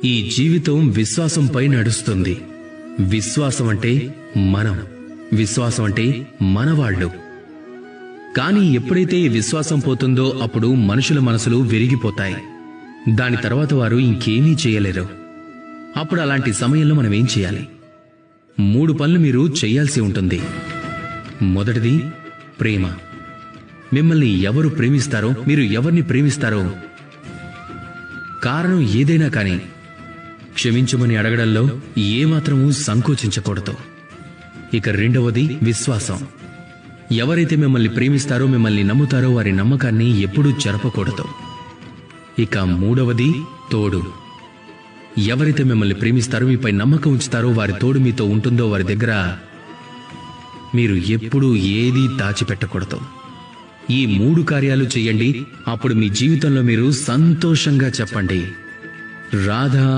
ఈ జీవితం విశ్వాసంపై నడుస్తుంది. విశ్వాసం అంటే మనం, విశ్వాసం అంటే మనవాళ్లు. కానీ ఎప్పుడైతే ఈ విశ్వాసం పోతుందో అప్పుడు మనుషుల మనసులు విరిగిపోతాయి. దాని తర్వాత వారు ఇంకేమీ చేయలేరు. అప్పుడు అలాంటి సమయంలో మనం ఏం చేయాలి? 3 పనులు మీరు చేయాల్సి ఉంటుంది. మొదటిది ప్రేమ. మిమ్మల్ని ఎవరు ప్రేమిస్తారో, మీరు ఎవరిని ప్రేమిస్తారో, కారణం ఏదైనా కానీ క్షమించమని అడగడంలో ఏమాత్రమూ సంకోచించకూడదు. ఇక రెండవది విశ్వాసం. ఎవరైతే మిమ్మల్ని ప్రేమిస్తారో, మిమ్మల్ని నమ్ముతారో వారి నమ్మకాన్ని ఎప్పుడూ చెరపకూడదు. ఇక మూడవది తోడు. ఎవరైతే మిమ్మల్ని ప్రేమిస్తారో, మీపై నమ్మకం ఉంచుతారో, వారి తోడు మీతో ఉంటుందో వారి దగ్గర మీరు ఎప్పుడూ ఏదీ దాచిపెట్టకూడదు. ఈ 3 కార్యాలు చేయండి. అప్పుడు మీ జీవితంలో మీరు సంతోషంగా చెప్పండి, రాధా